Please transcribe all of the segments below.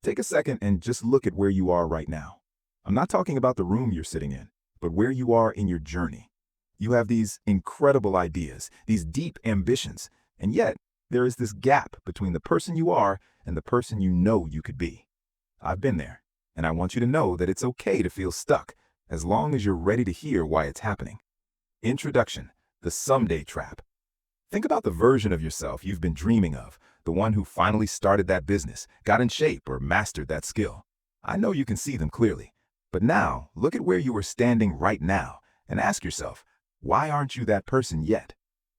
Take a second and just look at where you are right now. I'm not talking about the room you're sitting in, but where you are in your journey. You have these incredible ideas, these deep ambitions, and yet there is this gap between the person you are and the person you know you could be. I've been there, and I want you to know that it's okay to feel stuck as long as you're ready to hear why it's happening. Introduction: the someday trap. Think about the version of yourself you've been dreaming of, the one who finally started that business, got in shape, or mastered that skill. I know you can see them clearly, but now look at where you are standing right now and ask yourself, why aren't you that person yet?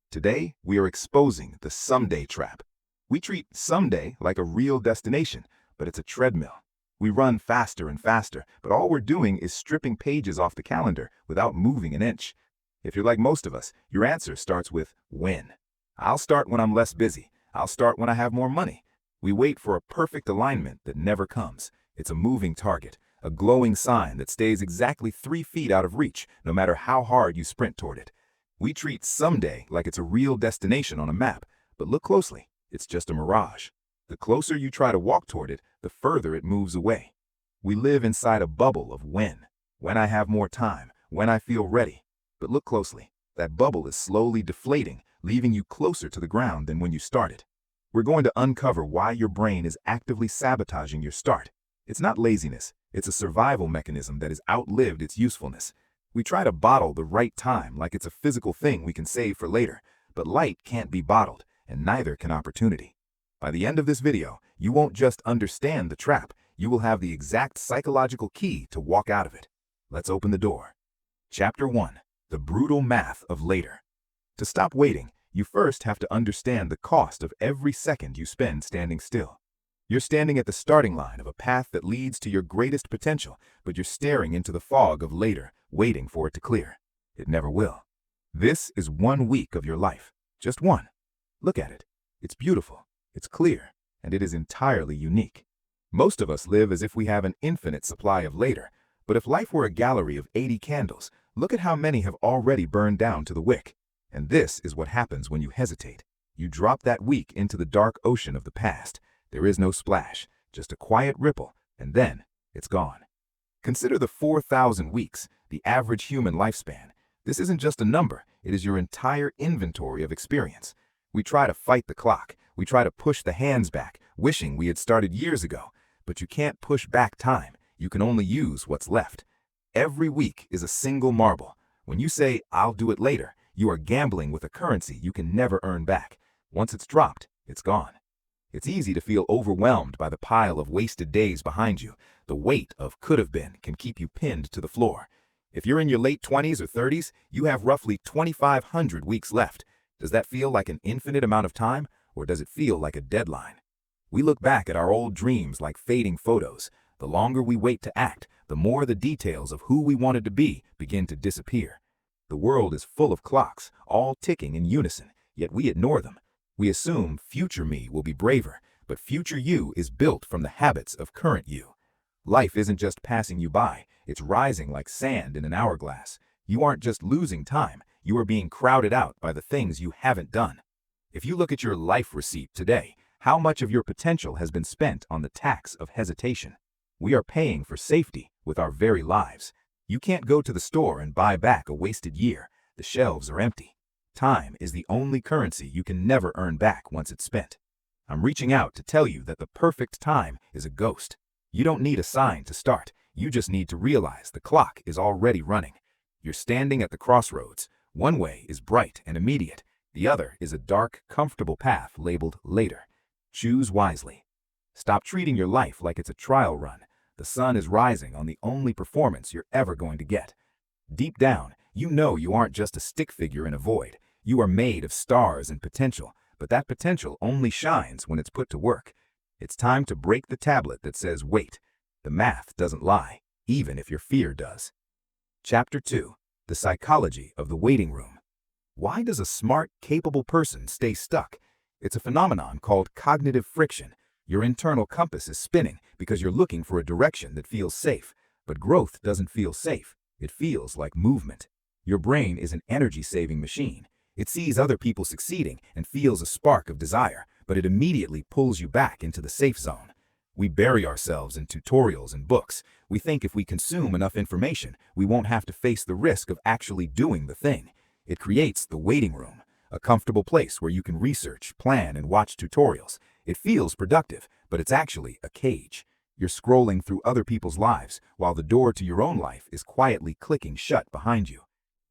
Today, we are exposing the someday trap. We treat someday like a real destination, but it's a treadmill. We run faster and faster, but all we're doing is stripping pages off the calendar without moving an inch. If you're like most of us, your answer starts with when. I'll start when I'm less busy. I'll start when I have more money. We wait for a perfect alignment that never comes. It's a moving target, a glowing sign that stays exactly 3 feet out of reach, no matter how hard you sprint toward it. We treat someday like it's a real destination on a map, but look closely, it's just a mirage. The closer you try to walk toward it, the further it moves away. We live inside a bubble of when I have more time, when I feel ready. But look closely, that bubble is slowly deflating, leaving you closer to the ground than when you started. We're going to uncover why your brain is actively sabotaging your start. It's not laziness, it's a survival mechanism that has outlived its usefulness. We try to bottle the right time like it's a physical thing we can save for later, but light can't be bottled, and neither can opportunity. By the end of this video, you won't just understand the trap, you will have the exact psychological key to walk out of it. Let's open the door. Chapter 1: The Brutal Math of Later. To stop waiting, you first have to understand the cost of every second you spend standing still. You're standing at the starting line of a path that leads to your greatest potential, but you're staring into the fog of later, waiting for it to clear. It never will. This is 1 week of your life. Just one. Look at it. It's beautiful, it's clear, and it is entirely unique. Most of us live as if we have an infinite supply of later, but if life were a gallery of 80 candles, look at how many have already burned down to the wick. And this is what happens when you hesitate. You drop that week into the dark ocean of the past. There is no splash, just a quiet ripple, and then it's gone. Consider the 4,000 weeks, the average human lifespan. This isn't just a number, it is your entire inventory of experience. We try to fight the clock, we try to push the hands back, wishing we had started years ago. But you can't push back time, you can only use what's left. Every week is a single marble. When you say, "I'll do it later," you are gambling with a currency you can never earn back. Once it's dropped, it's gone. It's easy to feel overwhelmed by the pile of wasted days behind you. The weight of could have been can keep you pinned to the floor. If you're in your late 20s or 30s, you have roughly 2,500 weeks left. Does that feel like an infinite amount of time, or does it feel like a deadline? We look back at our old dreams like fading photos. The longer we wait to act, the more the details of who we wanted to be begin to disappear. The world is full of clocks, all ticking in unison, yet we ignore them. We assume future me will be braver, but future you is built from the habits of current you. Life isn't just passing you by, it's rising like sand in an hourglass. You aren't just losing time, you are being crowded out by the things you haven't done. If you look at your life receipt today, how much of your potential has been spent on the tax of hesitation? We are paying for safety with our very lives. You can't go to the store and buy back a wasted year. The shelves are empty. Time is the only currency you can never earn back once it's spent. I'm reaching out to tell you that the perfect time is a ghost. You don't need a sign to start. You just need to realize the clock is already running. You're standing at the crossroads. One way is bright and immediate. The other is a dark, comfortable path labeled later. Choose wisely. Stop treating your life like it's a trial run. The sun is rising on the only performance you're ever going to get. Deep down, you know you aren't just a stick figure in a void. You are made of stars and potential, but that potential only shines when it's put to work. It's time to break the tablet that says wait. The math doesn't lie, even if your fear does. Chapter 2: The Psychology of the Waiting Room. Why does a smart, capable person stay stuck? It's a phenomenon called cognitive friction. Your internal compass is spinning because you're looking for a direction that feels safe. But growth doesn't feel safe. It feels like movement. Your brain is an energy-saving machine. It sees other people succeeding and feels a spark of desire, but it immediately pulls you back into the safe zone. We bury ourselves in tutorials and books. We think if we consume enough information, we won't have to face the risk of actually doing the thing. It creates the waiting room, a comfortable place where you can research, plan, and watch tutorials. It feels productive, but it's actually a cage. You're scrolling through other people's lives while the door to your own life is quietly clicking shut behind you.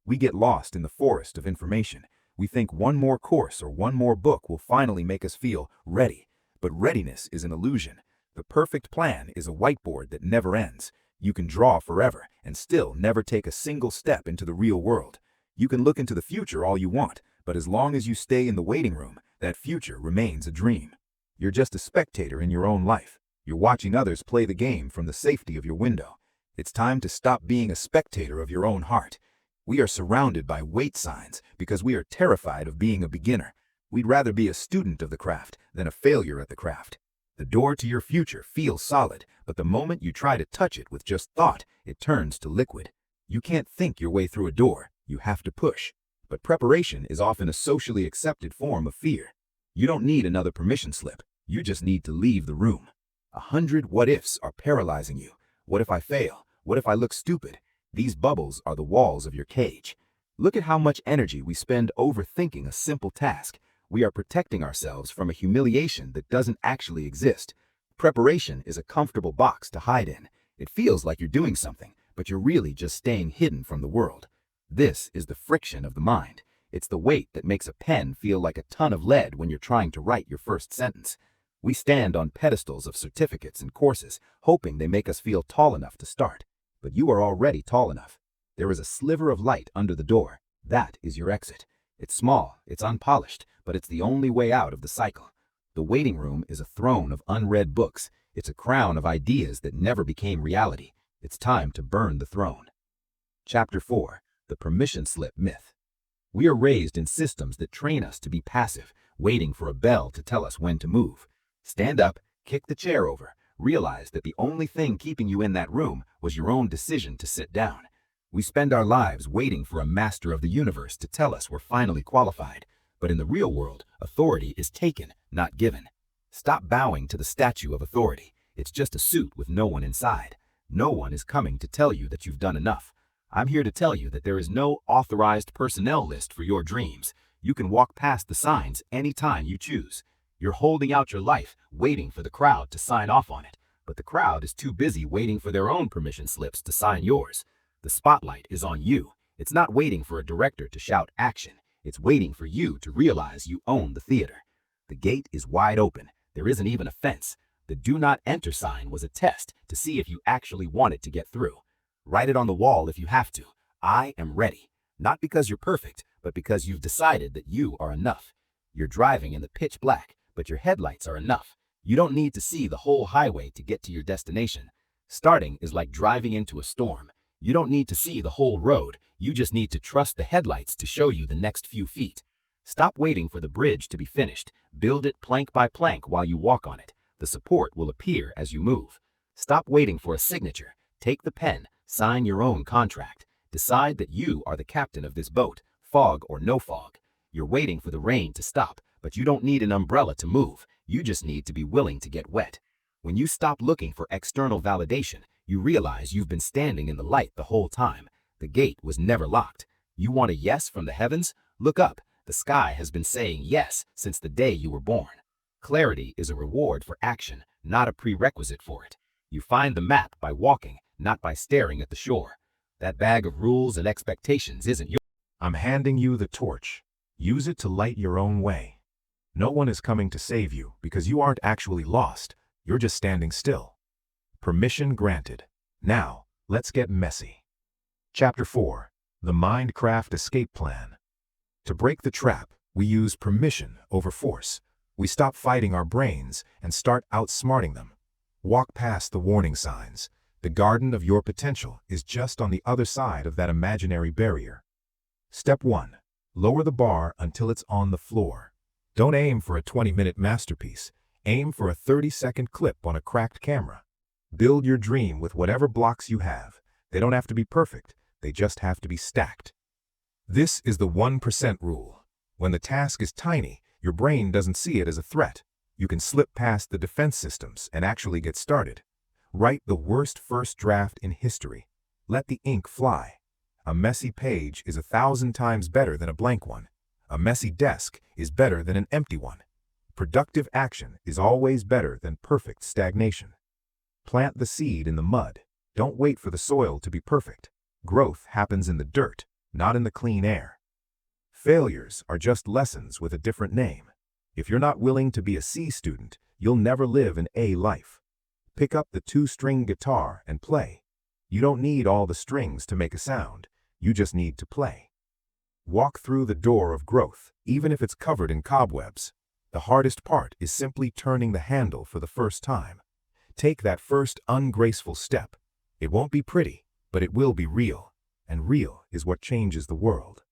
We get lost in the forest of information. We think one more course or one more book will finally make us feel ready. But readiness is an illusion. The perfect plan is a whiteboard that never ends. You can draw forever and still never take a single step into the real world. You can look into the future all you want, but as long as you stay in the waiting room, that future remains a dream. You're just a spectator in your own life. You're watching others play the game from the safety of your window. It's time to stop being a spectator of your own heart. We are surrounded by wait signs because we are terrified of being a beginner. We'd rather be a student of the craft than a failure at the craft. The door to your future feels solid, but the moment you try to touch it with just thought, it turns to liquid. You can't think your way through a door, you have to push. But preparation is often a socially accepted form of fear. You don't need another permission slip, you just need to leave the room. 100 what-ifs are paralyzing you. What if I fail? What if I look stupid? These bubbles are the walls of your cage. Look at how much energy we spend overthinking a simple task. We are protecting ourselves from a humiliation that doesn't actually exist. Preparation is a comfortable box to hide in. It feels like you're doing something, but you're really just staying hidden from the world. This is the friction of the mind. It's the weight that makes a pen feel like a ton of lead when you're trying to write your first sentence. We stand on pedestals of certificates and courses, hoping they make us feel tall enough to start. But you are already tall enough. There is a sliver of light under the door. That is your exit. It's small, it's unpolished, but it's the only way out of the cycle. The waiting room is a throne of unread books. It's a crown of ideas that never became reality. It's time to burn the throne. Chapter 4. The Permission Slip Myth. We are raised in systems that train us to be passive, waiting for a bell to tell us when to move. Stand up, kick the chair over, realize that the only thing keeping you in that room was your own decision to sit down. We spend our lives waiting for a master of the universe to tell us we're finally qualified. But in the real world, authority is taken, not given. Stop bowing to the statue of authority. It's just a suit with no one inside. No one is coming to tell you that you've done enough. I'm here to tell you that there is no authorized personnel list for your dreams. You can walk past the signs anytime you choose. You're holding out your life, waiting for the crowd to sign off on it. But the crowd is too busy waiting for their own permission slips to sign yours. The spotlight is on you. It's not waiting for a director to shout action. It's waiting for you to realize you own the theater. The gate is wide open. There isn't even a fence. The do not enter sign was a test to see if you actually wanted to get through. Write it on the wall if you have to. I am ready. Not because you're perfect, but because you've decided that you are enough. You're driving in the pitch black, but your headlights are enough. You don't need to see the whole highway to get to your destination. Starting is like driving into a storm. You don't need to see the whole road. You just need to trust the headlights to show you the next few feet. Stop waiting for the bridge to be finished. Build it plank by plank while you walk on it. The support will appear as you move. Stop waiting for a signature. Take the pen. Sign your own contract. Decide that you are the captain of this boat, fog or no fog. You're waiting for the rain to stop, but you don't need an umbrella to move. You just need to be willing to get wet. When you stop looking for external validation, you realize you've been standing in the light the whole time. The gate was never locked. You want a yes from the heavens? Look up. The sky has been saying yes since the day you were born. Clarity is a reward for action, not a prerequisite for it. You find the map by walking, not by staring at the shore. That bag of rules and expectations isn't yours. I'm handing you the torch. Use it to light your own way. No one is coming to save you because you aren't actually lost. You're just standing still. Permission granted. Now, let's get messy. Chapter 4. The Mindcraft Escape Plan. To break the trap, we use permission over force. We stop fighting our brains and start outsmarting them. Walk past the warning signs. The garden of your potential is just on the other side of that imaginary barrier. Step 1. Lower the bar until it's on the floor. Don't aim for a 20-minute masterpiece. Aim for a 30-second clip on a cracked camera. Build your dream with whatever blocks you have. They don't have to be perfect. They just have to be stacked. This is the 1% rule. When the task is tiny, your brain doesn't see it as a threat. You can slip past the defense systems and actually get started. Write the worst first draft in history. Let the ink fly. A messy page is 1,000 times better than a blank one. A messy desk is better than an empty one. Productive action is always better than perfect stagnation. Plant the seed in the mud. Don't wait for the soil to be perfect. Growth happens in the dirt, not in the clean air. Failures are just lessons with a different name. If you're not willing to be a C student, you'll never live an A life. Pick up the 2-string guitar and play. You don't need all the strings to make a sound. You just need to play. Walk through the door of growth, even if it's covered in cobwebs. The hardest part is simply turning the handle for the first time. Take that first ungraceful step. It won't be pretty, but it will be real. And real is what changes the world.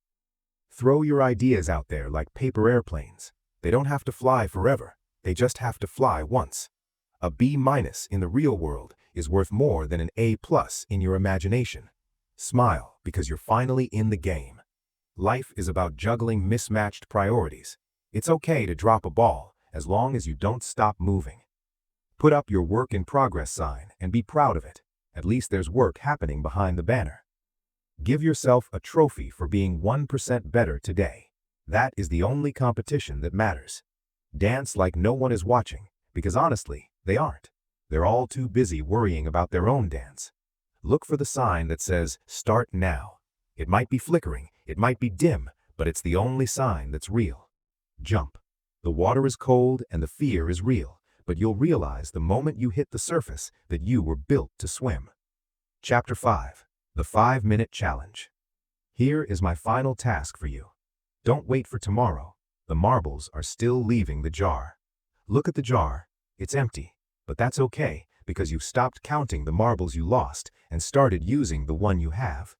Throw your ideas out there like paper airplanes. They don't have to fly forever. They just have to fly once. A B- in the real world is worth more than an A+ in your imagination. Smile because you're finally in the game. Life is about juggling mismatched priorities. It's okay to drop a ball as long as you don't stop moving. Put up your work in progress sign and be proud of it. At least there's work happening behind the banner. Give yourself a trophy for being 1% better today. That is the only competition that matters. Dance like no one is watching, because honestly, they aren't. They're all too busy worrying about their own dance. Look for the sign that says, "Start now." It might be flickering, it might be dim, but it's the only sign that's real. Jump. The water is cold and the fear is real, but you'll realize the moment you hit the surface that you were built to swim. Chapter 5. The 5-Minute Challenge. Here is my final task for you. Don't wait for tomorrow. The marbles are still leaving the jar. Look at the jar. It's empty, but that's okay because you've stopped counting the marbles you lost and started using the one you have.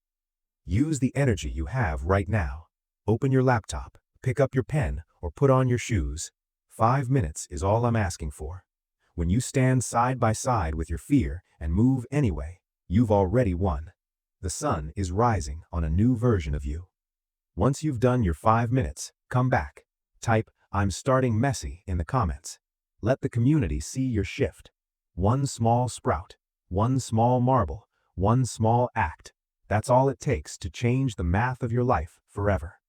Use the energy you have right now. Open your laptop, pick up your pen, or put on your shoes. 5 minutes is all I'm asking for. When you stand side by side with your fear and move anyway, you've already won. The sun is rising on a new version of you. Once you've done your 5 minutes, come back. Type, "I'm starting messy" in the comments. Let the community see your shift. One small sprout, one small marble, one small act. That's all it takes to change the math of your life forever.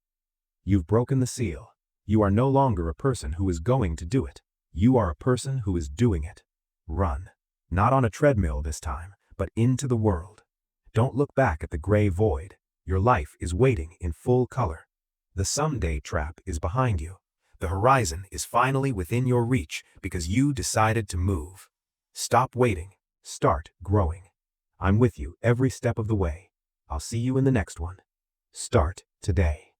You've broken the seal. You are no longer a person who is going to do it. You are a person who is doing it. Run. Not on a treadmill this time, but into the world. Don't look back at the gray void. Your life is waiting in full color. The someday trap is behind you. The horizon is finally within your reach because you decided to move. Stop waiting. Start growing. I'm with you every step of the way. I'll see you in the next one. Start today.